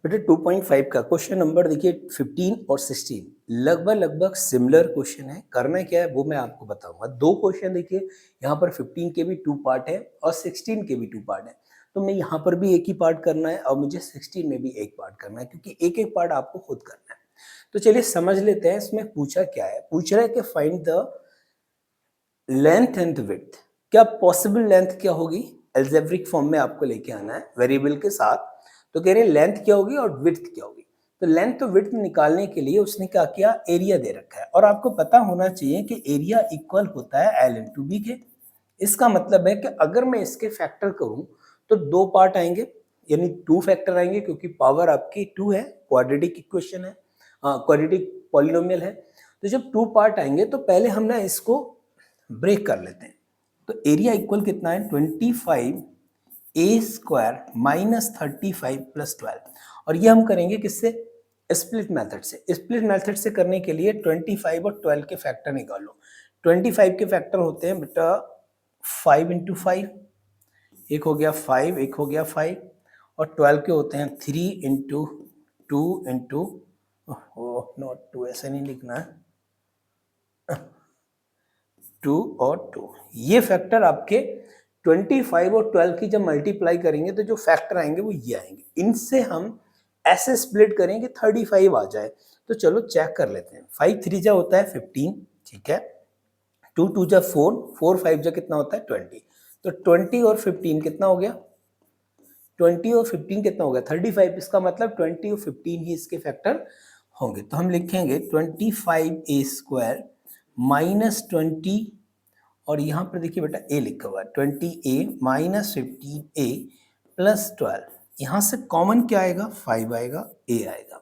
बेटा 2.5 का question number देखिए 15 और 16 लगभग सिमिलर क्वेश्चन है। करना क्या है वो मैं आपको बताऊंगा। दो क्वेश्चन देखिए, यहाँ पर 15 के भी 2 पार्ट है और 16 के भी 2 पार्ट है। तो मैं यहाँ पर भी एक ही पार्ट करना है और मुझे 16 में भी एक पार्ट करना है, क्योंकि एक एक पार्ट आपको खुद करना है। तो चलिए समझ लेते हैं इसमें पूछा क्या है। पूछ रहा है कि find the length and width. क्या पॉसिबल लेंथ क्या होगी, एल्जेब्रिक फॉर्म में आपको लेके आना है वेरिएबल के साथ। तो कह रहे हैं लेंथ क्या होगी और विड्थ क्या होगी। तो लेंथ और विड्थ निकालने के लिए उसने क्या किया, एरिया दे रखा है और आपको पता होना चाहिए कि एरिया इक्वल होता है एल इंटू बी के। इसका मतलब है कि अगर मैं इसके फैक्टर करूं तो दो पार्ट आएंगे, यानी 2 फैक्टर आएंगे, क्योंकि पावर आपकी 2 है, क्वाड्रेटिक इक्वेशन है, क्वाड्रेटिक पॉलिनोमियल है। तो जब 2 पार्ट आएंगे तो पहले हम ना इसको ब्रेक कर लेते हैं। तो एरिया इक्वल कितना है, 25 ए स्क्वायर माइनस 35 प्लस 12। और ये हम करेंगे किससे, स्प्लिट मेथड से। स्प्लिट मेथड से करने के लिए 25 और 12 के फैक्टर निकाल लो। 25 के फैक्टर होते हैं बेटा 5 इंटू 5, एक हो गया 5, एक हो गया 5, और 12 के होते हैं 3 इंटू 2 इंटू, नॉट 2, ऐसे नहीं लिखना है, 2 और 2। ये फैक्टर आपके 25 और 12 की जब मल्टीप्लाई करेंगे तो जो फैक्टर आएंगे वो ये आएंगे। इनसे हम ऐसे स्प्लिट करेंगे 35 आ जाए। तो चलो चेक कर लेते हैं। 5 3 जा होता है 15, ठीक है। 2 2 जा 4, 4 5 जा कितना होता है 20। तो 20 और 15 कितना हो गया, 20 और 15 कितना हो गया 35। इसका मतलब 20 और 15 ही इसके फैक्टर होंगे। तो हम लिखेंगे 25 ए स्क्वायर माइनस 20, और यहाँ पर देखिए बेटा ए लिखा हुआ है, 20a माइनस 15a प्लस 12। यहाँ से कॉमन क्या आएगा, 5 आएगा, a आएगा।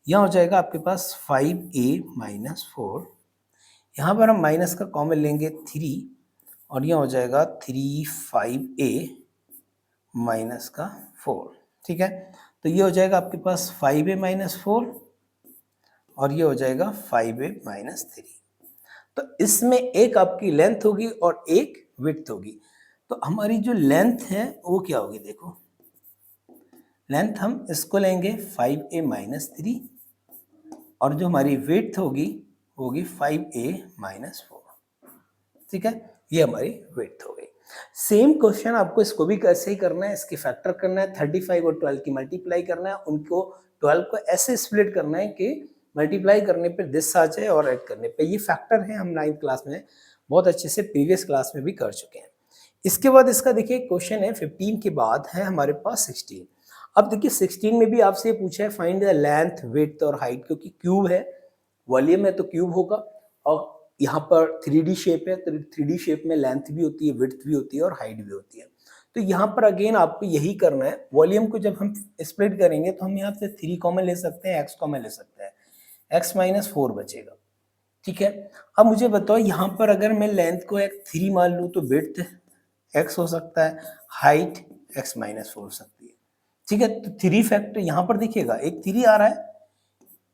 यहाँ हो जाएगा आपके पास 5a माइनस 4, यहाँ पर हम माइनस का कॉमन लेंगे 3, और यहाँ हो जाएगा 5a माइनस का 4, ठीक है। तो ये हो जाएगा आपके पास 5a माइनस 4, और ये हो जाएगा 5a माइनस 3। तो इसमें एक आपकी लेंथ होगी और एक विड्थ होगी। तो हमारी जो लेंथ है वो क्या होगी, देखो लेंथ हम इसको लेंगे 5a माइनस 3, और जो हमारी विड्थ होगी 5a माइनस 4, ठीक है। ये हमारी विड्थ हो गई। सेम क्वेश्चन आपको इसको भी कैसे ही करना है, इसके फैक्टर करना है, 35 और 12 की मल्टीप्लाई करना है, उनको 12 को ऐसे स्प्लिट करना है कि मल्टीप्लाई करने पे दिस आ जाए और ऐड करने पे ये फैक्टर है। हम 9th क्लास में बहुत अच्छे से प्रीवियस क्लास में भी कर चुके हैं। इसके बाद इसका देखिए क्वेश्चन है 15 के बाद है हमारे पास 16। अब देखिए 16 में भी आपसे पूछा है फाइंड द लेंथ विड्थ और हाइट, क्योंकि क्यूब है, वॉल्यूम है तो क्यूब होगा, और यहाँ पर 3D शेप है तो 3D शेप में लेंथ भी होती है, विड्थ भी होती है और हाइट भी होती है। तो यहाँ पर अगेन आपको यही करना है। वॉल्यूम को जब हम स्प्लिट करेंगे तो हम यहाँ से 3 कॉमन ले सकते हैं, x कॉमन ले सकते हैं, x माइनस 4 बचेगा, ठीक है। अब मुझे बताओ यहाँ पर अगर मैं लेंथ को एक 3 मान लूँ तो विड्थ x हो सकता है, हाइट x माइनस 4 हो सकती है, ठीक है। तो 3 फैक्टर यहाँ पर देखिएगा, एक 3 आ रहा है,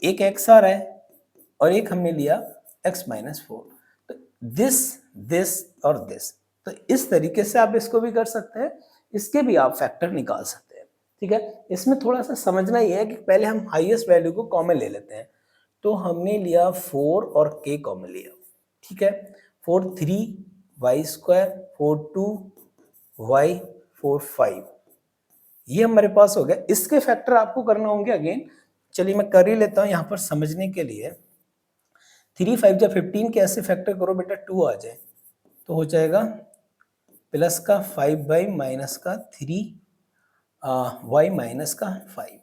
एक x आ रहा है, और एक हमने लिया x माइनस 4। तो दिस और दिस, तो इस तरीके से आप इसको भी कर सकते हैं, इसके भी आप फैक्टर निकाल सकते हैं, ठीक है। इसमें थोड़ा सा समझना ही है कि पहले हम हाईएस्ट वैल्यू को कॉमन ले लेते हैं। तो हमने लिया 4 और k कॉमन लिया, ठीक है। 4 3 y स्क्वायर, 4 2 y, 4 5, ये हमारे पास हो गया। इसके फैक्टर आपको करना होंगे अगेन। चलिए मैं कर ही लेता हूं यहाँ पर समझने के लिए। 3 5 जा 15 के ऐसे फैक्टर करो बेटा 2 आ जाए, तो हो जाएगा प्लस का 5 बाई माइनस का 3 y माइनस का 5।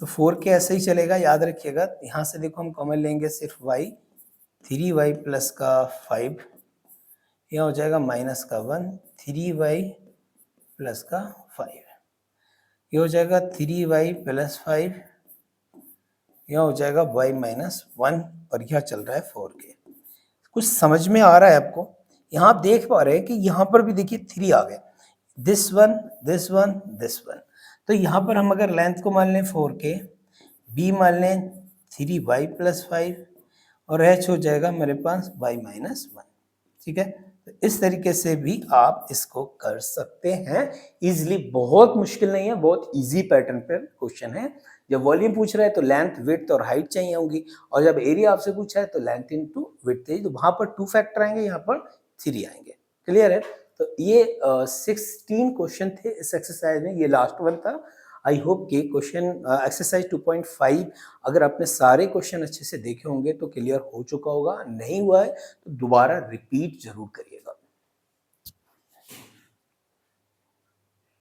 तो 4 के ऐसे ही चलेगा, याद रखिएगा। यहाँ से देखो हम कॉमन लेंगे सिर्फ y, 3y प्लस का 5, यहाँ हो जाएगा माइनस का 1, 3y प्लस का 5, ये हो जाएगा 3y प्लस 5, यहाँ हो जाएगा y माइनस 1, और यह चल रहा है 4k। कुछ समझ में आ रहा है आपको? यहाँ आप देख पा रहे हैं कि यहाँ पर भी देखिए 3 आ गए, this one this one this one. तो यहाँ पर हम अगर लेंथ को मान लें 4k, b मान लें 3y प्लस 5, और h हो जाएगा मेरे पास y माइनस 1, ठीक है। तो इस तरीके से भी आप इसको कर सकते हैं इजीली। बहुत मुश्किल नहीं है, बहुत इजी पैटर्न पर क्वेश्चन है, जब वॉल्यूम पूछ रहा है तो लेंथ, विड्थ और हाइट चाहिए होंगी, और जब एरिया आपसे पूछा है तो लेंथ इनटू विड्थ चाहिए, तो वहां पर 2 फैक्टर आएंगे, यहाँ पर 3 आएंगे। क्लियर है? तो ये 16 क्वेश्चन थे इस एक्सरसाइज में, ये लास्ट वन था। आई होप कि क्वेश्चन एक्सरसाइज 2.5 अगर आपने सारे क्वेश्चन अच्छे से देखे होंगे तो क्लियर हो चुका होगा, नहीं हुआ है तो दोबारा रिपीट जरूर करिए।